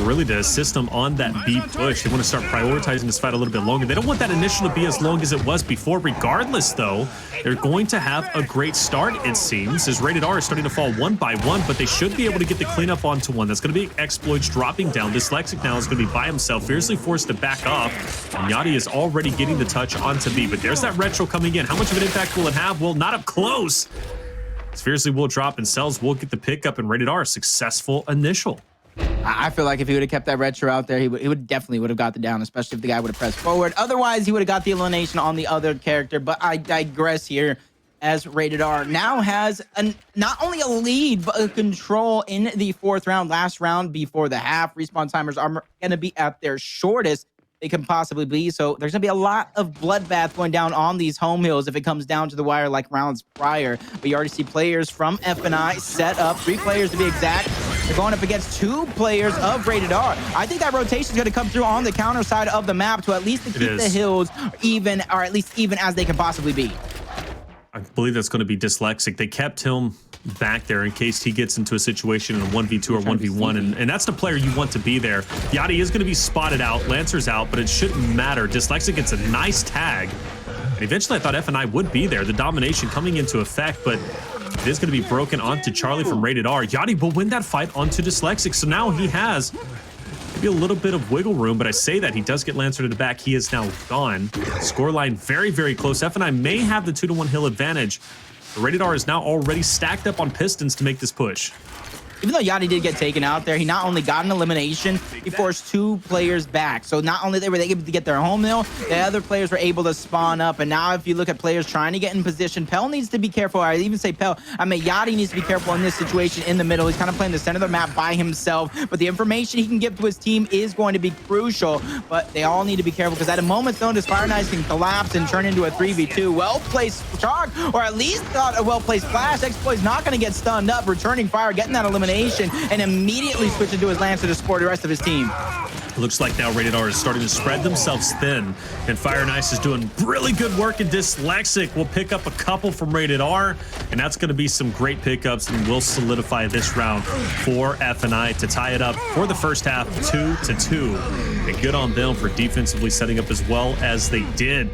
really to assist them on that B push. They want to start prioritizing this fight a little bit longer. They don't want that initial to be as long as it was before. Regardless, though, they're going to have a great start, it seems, as Rated R is starting to fall one by one, but they should be able to get the cleanup onto one. That's going to be Xploidz dropping down. Dyslexic now is going to be by himself, Fearzly forced to back off, and Yachty is already getting the touch onto B, but there's that retro coming in. How much of an impact will it have? Well, not up close. Fearzly will drop, and Cellz will get the pickup, and Rated R a successful initial. I feel like if he would have kept that retro out there, he would definitely would have got the down, especially if the guy would have pressed forward. Otherwise, he would have got the elimination on the other character. But I digress here, as Rated R now has not only a lead, but a control in the 4th round. Last round before the half, respawn timers are going to be at their shortest they can possibly be. So there's going to be a lot of bloodbath going down on these home hills if it comes down to the wire like rounds prior. But you already see players from F&I set up, 3 players to be exact. They're going up against 2 players of Rated R. I think that rotation is going to come through on the counter side of the map to at least keep the hills even, or at least even as they can possibly be. I believe that's going to be Dyslexic. They kept him back there in case he gets into a situation in a 1v2 or 1v1, and that's the player you want to be there. Yachty is going to be spotted out, Lancer's out, but it shouldn't matter. Dyslexic gets a nice tag, and eventually I thought F&I would be there. The domination coming into effect, but it is going to be broken onto Charlie from Rated R. Yachty will win that fight onto Dyslexic, so now he has maybe a little bit of wiggle room, but I say that he does get Lancer to the back. He is now gone. Scoreline very, very close. F&I may have the 2-to-1 hill advantage. The Rated R is now already stacked up on pistons to make this push. Even though Yachty did get taken out there, he not only got an elimination, he forced 2 players back. So not only were they able to get their home hill, the other players were able to spawn up. And now if you look at players trying to get in position, Pell needs to be careful. I even say Pell. I mean, Yachty needs to be careful in this situation in the middle. He's kind of playing the center of the map by himself. But the information he can give to his team is going to be crucial. But they all need to be careful, because at a moment's notice, Fire Knights can collapse and turn into a 3v2. Well-placed shock, or at least a well-placed flash. Xploidz not going to get stunned up, returning fire, getting that elimination, and immediately switch into his Lancer to support the rest of his team. Looks like now Rated R is starting to spread themselves thin, and Fire and Ice is doing really good work, and Dyslexic will pick up a couple from Rated R, and that's going to be some great pickups, and will solidify this round for F&I to tie it up for the first half 2-2. And good on them for defensively setting up as well as they did.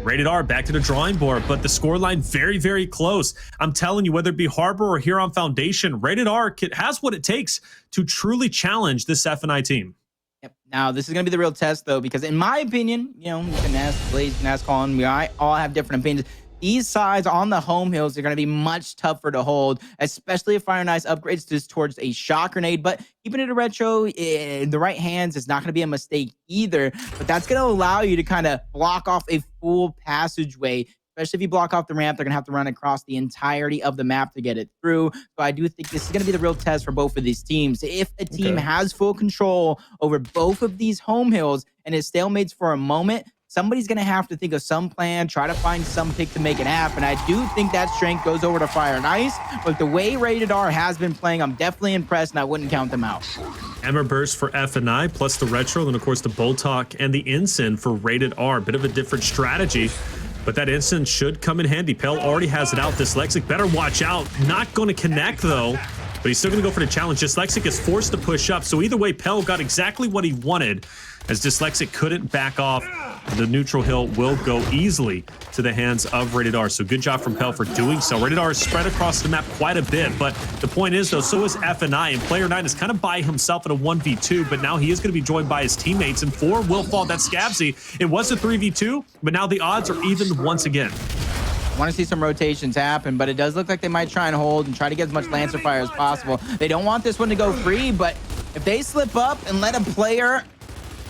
Rated R back to the drawing board, but the scoreline very, very close. I'm telling you, whether it be Harbor or Huron Foundation, Rated R has what it takes to truly challenge this F&I team. Yep. Now, this is going to be the real test, though, because in my opinion, you know, you can ask Blaze, you can ask Colin, we all have different opinions. These sides on the home hills are going to be much tougher to hold, especially if Fire and Ice upgrades this towards a shock grenade. But keeping it a retro in the right hands is not going to be a mistake either. But that's going to allow you to kind of block off a full passageway Especially if you block off the ramp, they're going to have to run across the entirety of the map to get it through. So I do think this is going to be the real test for both of these teams. If a team has full control over both of these home hills and it stalemates for a moment, somebody's going to have to think of some plan, try to find some pick to make it happen. I do think that strength goes over to Fire and Ice, but the way Rated R has been playing, I'm definitely impressed, and I wouldn't count them out. Ember Burst for FNI, plus the Retro, and of course the Boltok and the Incend for Rated R. Bit of a different strategy, but that Incend should come in handy. Pell already has it out. Dyslexic better watch out. Not going to connect though, but he's still going to go for the challenge. Dyslexic is forced to push up, so either way, Pell got exactly what he wanted, as Dyslexic couldn't back off. The neutral hill will go easily to the hands of Rated R. So good job from Pell for doing so. Rated R is spread across the map quite a bit, but the point is though, so is FNI, and Player 9 is kind of by himself in a 1v2, but now he is going to be joined by his teammates, and 4 will fall. That's Scavzy. It was a 3v2, but now the odds are even once again. I want to see some rotations happen, but it does look like they might try and hold and try to get as much Lancer Fire as possible. They don't want this one to go free, but if they slip up and let a player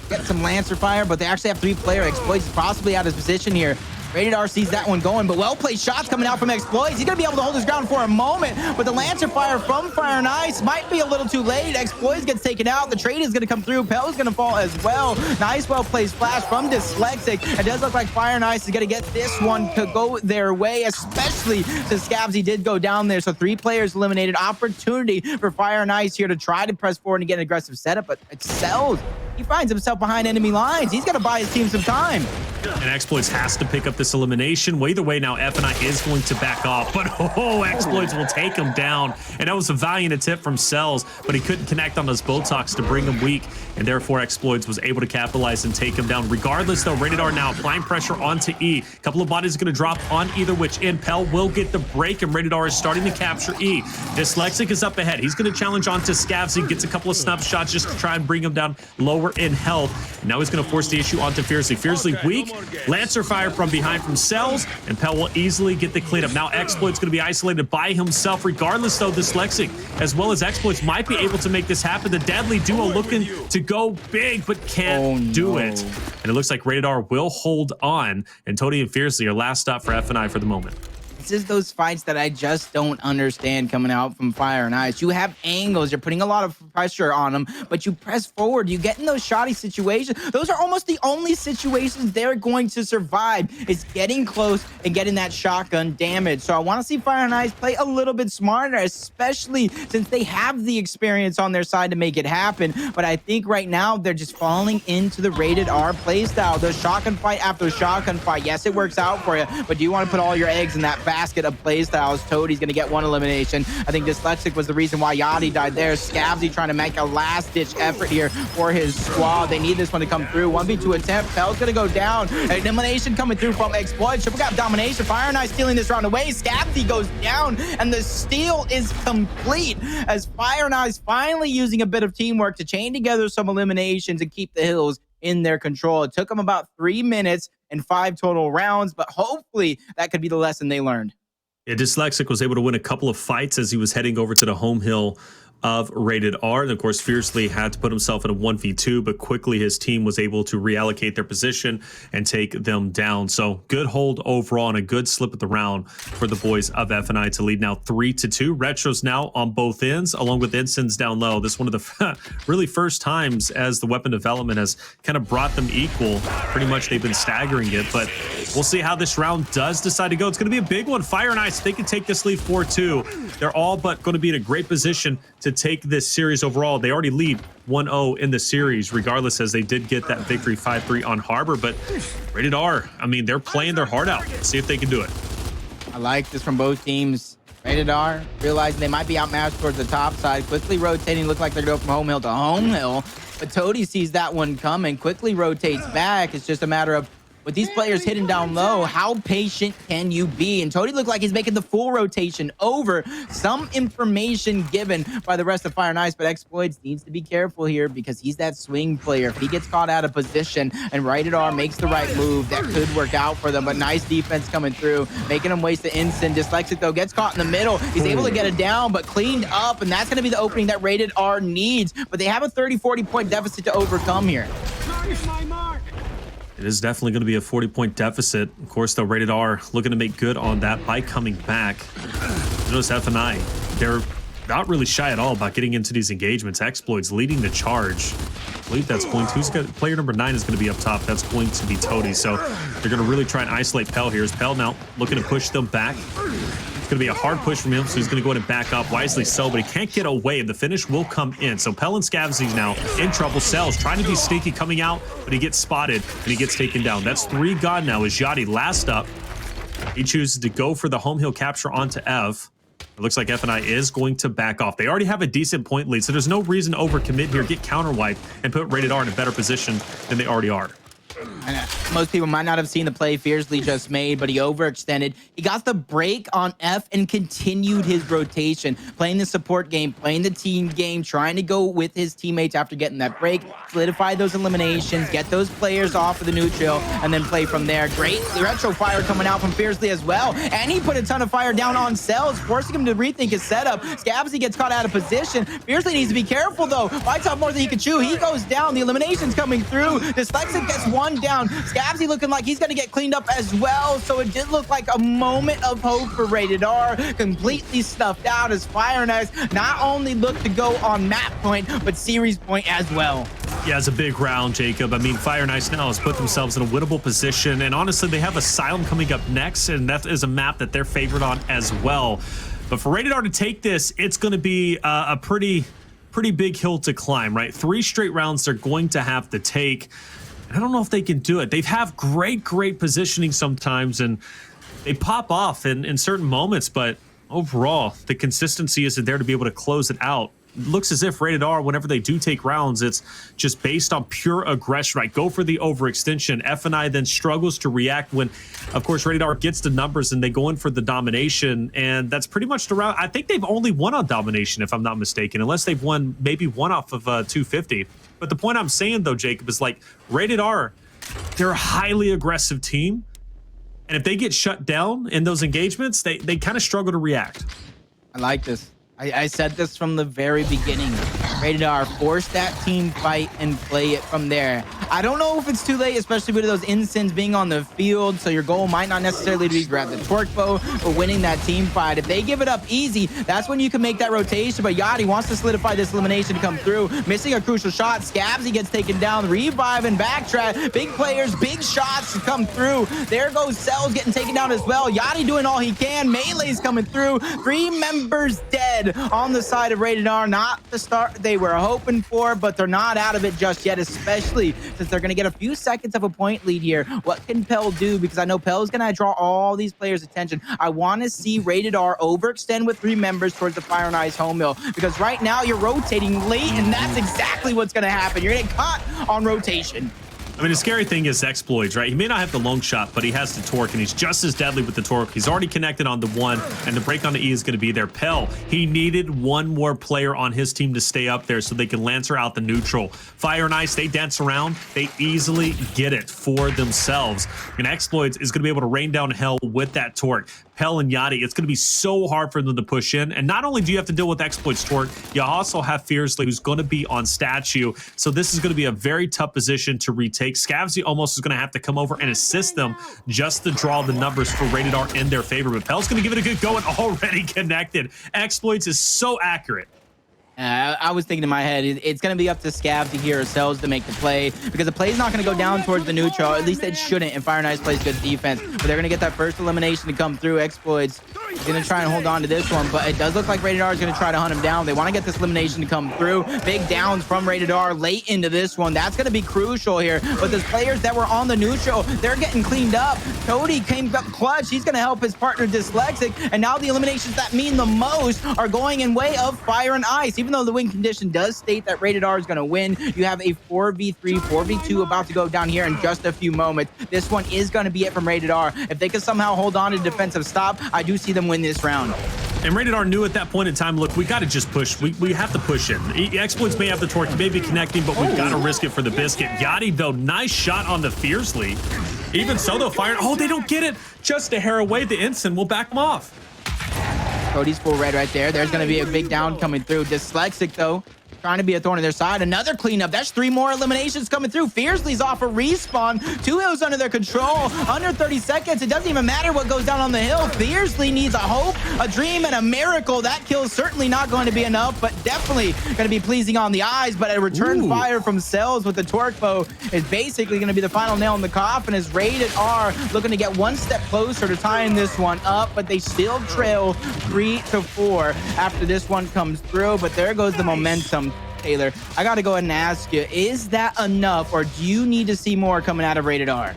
get some Lancer Fire, but they actually have 3-player, Xploidz is possibly out of his position here. Rated R sees that one going, but well-played shots coming out from Xploidz. He's going to be able to hold his ground for a moment, but the Lancer Fire from Fire and Ice might be a little too late. Xploidz gets taken out. The trade is going to come through. Pell is going to fall as well. Nice well-played splash from Dyslexic. It does look like Fire and Ice is going to get this one to go their way, especially since Scavzy did go down there. So 3 players eliminated. Opportunity for Fire and Ice here to try to press forward and get an aggressive setup, but it's Cellz. He finds himself behind enemy lines. He's got to buy his team some time. And Xploidz has to pick up this elimination. Well, either way, now FNI is going to back off, but Xploidz will take him down. And that was a valiant attempt from Cellz, but he couldn't connect on those Botox to bring him weak, and therefore Xploidz was able to capitalize and take him down. Regardless, though, Rated R now applying pressure onto E. A couple of bodies are going to drop on either which end. Pell will get the break, and Rated R is starting to capture E. Dyslexic is up ahead. He's going to challenge onto Scavzy, gets a couple of snapshots just to try and bring him down lower in health. And now he's going to force the issue onto Fearzly. Fearzly weak. Lancer Fire from behind from Cellz, and Pell will easily get the cleanup. Now Xploidz going to be isolated by himself. Regardless, though, Dyslexic as well as Xploidz might be able to make this happen. The deadly duo looking to go big, but can't do it. And it looks like Rated R will hold on, and Toti and Fearzly are last stop for FNI for the moment. This is those fights that I just don't understand coming out from Fire and Ice. You have angles, you're putting a lot of pressure on them, but you press forward, you get in those shoddy situations. Those are almost the only situations they're going to survive, is getting close and getting that shotgun damage. So I want to see Fire and Ice play a little bit smarter, especially since they have the experience on their side to make it happen. But I think right now they're just falling into the Rated R playstyle. The shotgun fight after shotgun fight. Yes, it works out for you, but do you want to put all your eggs in that basket of playstyles? Toti's going to get 1 elimination. I think Dyslexic was the reason why Yachty died there. Scavzy trying to make a last-ditch effort here for his squad. They need this one to come through. 1v2 attempt. Pell's going to go down. Elimination coming through from Xploidz. Triple Gap domination. Fire and Ice stealing this round away. Scavzy goes down, and the steal is complete as Fire and Ice finally using a bit of teamwork to chain together some eliminations and keep the hills in their control. It took them about 3 minutes and 5 total rounds, but hopefully that could be the lesson they learned. Yeah, Dyslexic was able to win a couple of fights as he was heading over to the home hill of Rated R. And of course, Fearzly had to put himself in a 1v2, but quickly his team was able to reallocate their position and take them down. So good hold overall and a good slip of the round for the boys of FNI to lead now 3-2. Retro's now on both ends, along with Incends down low. This is one of the really first times as the weapon development has kind of brought them equal. Pretty much they've been staggering it, but we'll see how this round does decide to go. It's going to be a big one. Fire and Ice, they can take this lead 4-2. They're all but going to be in a great position to take this series overall. They already lead 1-0 in the series, regardless, as they did get that victory 5-3 on Harbor. But Rated R, I mean, they're playing their heart out. Let's see if they can do it. I like this from both teams. Rated R, realizing they might be outmatched towards the top side, quickly rotating, look like they're going from home hill to home hill. But Toti sees that one coming, quickly rotates back. It's just a matter of, with these players hidden down low, how patient can you be? And Toti looked like he's making the full rotation over. Some information given by the rest of Fire and Ice, but Xploidz needs to be careful here because he's that swing player. If he gets caught out of position and Rated R makes the right move, that could work out for them. But nice defense coming through, making him waste the Incend. Dyslexic, though, gets caught in the middle. He's able to get it down, but cleaned up, and that's going to be the opening that Rated R needs. But they have a 30-40 point deficit to overcome here. It is definitely going to be a 40-point deficit. Of course, though, Rated R looking to make good on that by coming back. Notice F&I, they're not really shy at all about getting into these engagements. Xploidz leading the charge. I believe that's going to, player number 9 is going to be up top. That's going to be Toti. So they're going to really try and isolate Pell here. As Pell now looking to push them back. It's going to be a hard push from him, so he's going to go ahead and back up. Wisely so, but he can't get away. The finish will come in. So Pell and Scavzy now in trouble. Cellz trying to be sneaky coming out, but he gets spotted and he gets taken down. That's 3 gone now as Yachty last up. He chooses to go for the home hill capture onto Ev. It looks like F&I is going to back off. They already have a decent point lead, so there's no reason to overcommit here, get counter-wiped, and put Rated R in a better position than they already are. Most people might not have seen the play Fearzly just made, but he overextended. He got the break on F and continued his rotation, playing the support game, playing the team game, trying to go with his teammates after getting that break, solidify those eliminations, get those players off of the neutral, and then play from there. Great retro fire coming out from Fearzly as well, and he put a ton of fire down on Cellz, forcing him to rethink his setup. Scavzy gets caught out of position. Fearzly needs to be careful, though. Bites off more than he can chew. He goes down. The elimination's coming through. Dyslexic gets 1 down. Scavzy looking like he's going to get cleaned up as well, so it did look like a moment of hope for Rated R. Completely stuffed out as Fire and Ice not only look to go on map point, but series point as well. Yeah, it's a big round, Jacob. I mean, Fire and Ice now has put themselves in a winnable position, and honestly, they have Asylum coming up next, and that is a map that they're favored on as well. But for Rated R to take this, it's going to be a pretty big hill to climb, right? 3 straight rounds they're going to have to take. I don't know if they can do it. They have great positioning sometimes, and they pop off in certain moments, but overall, the consistency isn't there to be able to close it out. It looks as if Rated R, whenever they do take rounds, it's just based on pure aggression, right? Go for the overextension. F&I then struggles to react when, of course, Rated R gets the numbers and they go in for the domination, and that's pretty much the round. I think they've only won on domination, if I'm not mistaken, unless they've won maybe 1 off of 250. But the point I'm saying, though, Jacob, is like Rated R, they're a highly aggressive team. And if they get shut down in those engagements, they kind of struggle to react. I like this. I said this from the very beginning. Rated R, force that team fight and play it from there. I don't know if it's too late, especially with those incens being on the field, so your goal might not necessarily be grab the torque bow or winning that team fight. If they give it up easy, that's when you can make that rotation, but Yachty wants to solidify this elimination to come through, missing a crucial shot. Scavzy gets taken down, revive and backtrack. Big players, big shots to come through. There goes Cellz getting taken down as well. Yachty doing all he can. Melee's coming through. 3 members dead on the side of Rated R. Not the start they were hoping for, but they're not out of it just yet, especially since they're going to get a few seconds of a point lead here. What can Pell do? Because I know Pell's going to draw all these players' attention. I want to see Rated R overextend with 3 members towards the Fire and Ice home mill, because right now you're rotating late, and that's exactly what's going to happen. You're getting caught on rotation. I mean, the scary thing is Xploidz, right? He may not have the long shot, but he has the torque, and he's just as deadly with the torque. He's already connected on the 1, and the break on the E is going to be there. Pell, he needed 1 more player on his team to stay up there so they can lancer out the neutral. Fire and Ice, they dance around. They easily get it for themselves. And Xploidz is going to be able to rain down hell with that torque. Pell and Yachty, it's going to be so hard for them to push in. And not only do you have to deal with Xploidz torque, you also have Fearzly, who's going to be on statue. So this is going to be a very tough position to retake. Scavzy almost is going to have to come over and assist them just to draw the numbers for Rated R in their favor. But Pell's going to give it a good go and already connected. Xploidz is so accurate. I was thinking in my head, it's going to be up to Scavzy here or Cellz to make the play, because the play is not going to go down towards the neutral. At least it shouldn't, and Fire and Ice plays good defense. But they're going to get that first elimination to come through. Xploidz is going to try and hold on to this one, but it does look like Rated R is going to try to hunt him down. They want to get this elimination to come through. Big downs from Rated R late into this one. That's going to be crucial here. But those players that were on the neutral, they're getting cleaned up. Toti came up clutch. He's going to help his partner Dyslexic, and now the eliminations that mean the most are going in way of Fire and Ice. Even though the win condition does state that Rated R is going to win, you have a 4v3, 4v2 about to go down here in just a few moments. This one is going to be it from Rated R. If they can somehow hold on to defensive stop, I do see them win this round. And Rated R knew at that point in time, look, we got to just push. We have to push in. Xploidz may have the torque, may be connecting, but we've got to risk it for the biscuit. Yachty, though, nice shot on the Fearzly. Even so, though, Fire, oh, they don't get it. Just to hair away the Incen. We'll back them off. Cody's full red right there. There's going to be a big down coming through. Dyslexic, though, trying to be a thorn in their side. Another cleanup. That's 3 more eliminations coming through. Fearzly's off a respawn. 2 hills under their control. Under 30 seconds. It doesn't even matter what goes down on the hill. Fearzly needs a hope, a dream, and a miracle. That kill is certainly not going to be enough, but definitely going to be pleasing on the eyes. But a return fire from Cellz with the torque bow is basically going to be the final nail in the coffin, as Rated R looking to get 1 step closer to tying this one up, but they still trail 3-4 after this one comes through. But there goes the momentum. Taylor, I got to go ahead and ask you, is that enough, or do you need to see more coming out of Rated R?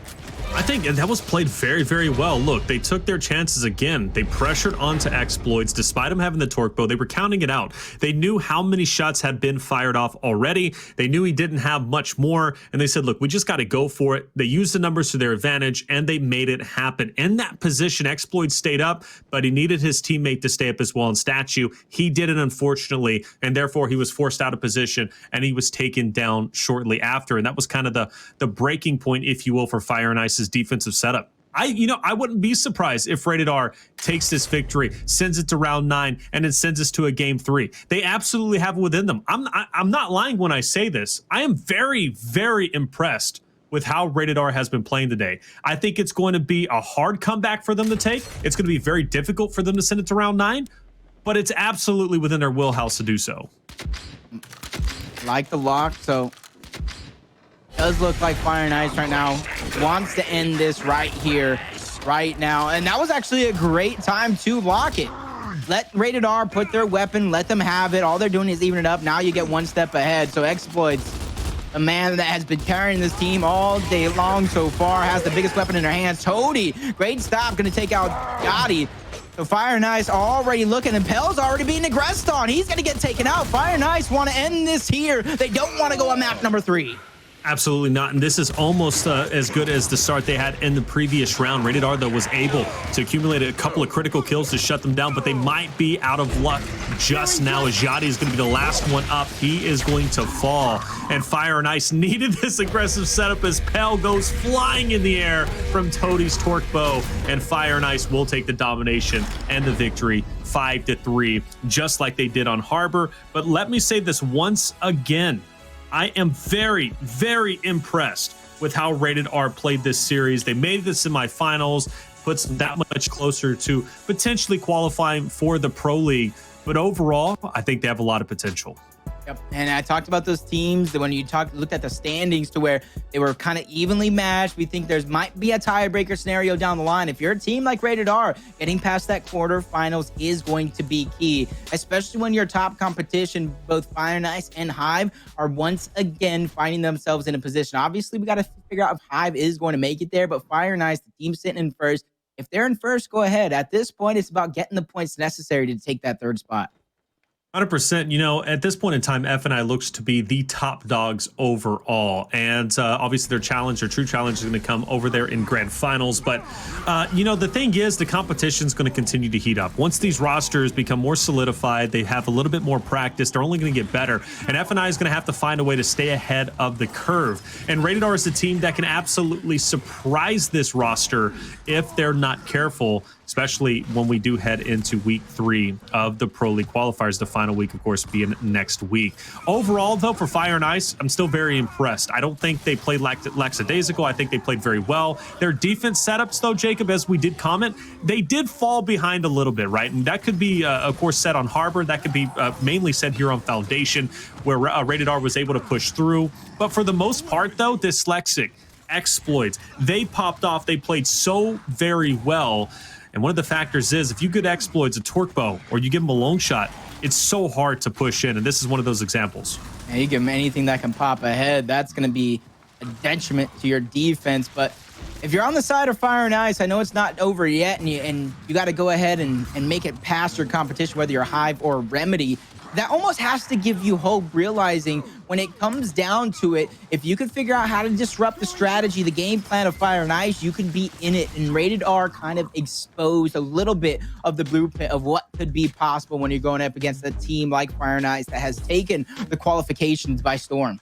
I think that was played very, very well. Look, they took their chances again. They pressured onto Xploidz. Despite him having the torque bow, they were counting it out. They knew how many shots had been fired off already. They knew he didn't have much more, and they said, look, we just got to go for it. They used the numbers to their advantage, and they made it happen. In that position, Xploidz stayed up, but he needed his teammate to stay up as well in Statue. He did it, unfortunately, and therefore he was forced out of position, and he was taken down shortly after. And that was kind of the breaking point, if you will, for Fire and Ice's defensive setup. I wouldn't be surprised if Rated R takes this victory, sends it to round 9, and then sends us to a game 3. They absolutely have it within them. I'm not lying when I say this. I am very, very impressed with how Rated R has been playing today. I think it's going to be a hard comeback for them to take. It's going to be very difficult for them to send it to round 9, but it's absolutely within their wheelhouse to do so. Like the lock, so does look like Fire and Ice right now wants to end this right here, right now. And that was actually a great time to lock it. Let Rated R put their weapon, let them have it. All they're doing is even it up. Now you get 1 step ahead. So Xploidz, a man that has been carrying this team all day long so far, has the biggest weapon in their hands. Toti, great stop, gonna take out Yachty. So Fire and Ice already looking, and Pell's already being aggressed on. He's gonna get taken out. Fire and Ice want to end this here. They don't want to go on map number 3. Absolutely not, and this is almost as good as the start they had in the previous round. Rated R, though, was able to accumulate a couple of critical kills to shut them down, but they might be out of luck just now, as Yachty is going to be the last one up. He is going to fall, and Fire and Ice needed this aggressive setup as Pell goes flying in the air from Toti's torque bow, and Fire and Ice will take the domination and the victory 5-3, just like they did on Harbor. But let me say this once again. I am very, very impressed with how Rated R played this series. They made the semifinals, puts them that much closer to potentially qualifying for the Pro League. But overall, I think they have a lot of potential. Yep. And I talked about those teams that when you looked at the standings to where they were kind of evenly matched. We think there's might be a tiebreaker scenario down the line. If you're a team like Rated R, getting past that quarterfinals is going to be key, especially when your top competition, both Fire and Ice and Hive, are once again finding themselves in a position. Obviously, we got to figure out if Hive is going to make it there, but Fire and Ice, the team sitting in first, if they're in first, go ahead. At this point, it's about getting the points necessary to take that 3rd spot. 100%. You know, at this point in time, F&I looks to be the top dogs overall. And obviously their challenge, their true challenge is going to come over there in grand finals. But, you know, the thing is, the competition is going to continue to heat up. Once these rosters become more solidified, they have a little bit more practice, they're only going to get better. And F&I is going to have to find a way to stay ahead of the curve. And Rated R is a team that can absolutely surprise this roster if they're not careful, especially when we do head into week 3 of the Pro League qualifiers. The final week, of course, being next week. Overall, though, for Fire and Ice, I'm still very impressed. I don't think they played lackadaisical. I think they played very well. Their defense setups, though, Jacob, as we did comment, they did fall behind a little bit, right? And that could be, of course, said on Harbor. That could be mainly said here on Foundation, where Rated R was able to push through. But for the most part, though, Dyslexic, Xploidz, they popped off. They played so very well. And one of the factors is if you get Xploidz a torque bow or you give him a long shot, it's so hard to push in. And this is one of those examples. And you give him anything that can pop ahead, that's going to be a detriment to your defense. But if you're on the side of Fire and Ice, I know it's not over yet, and you got to go ahead and make it past your competition, whether you're Hive or Remedy. That almost has to give you hope, realizing when it comes down to it, if you can figure out how to disrupt the strategy, the game plan of Fire and Ice, you can be in it. And Rated R kind of exposed a little bit of the blueprint of what could be possible when you're going up against a team like Fire and Ice that has taken the qualifications by storm.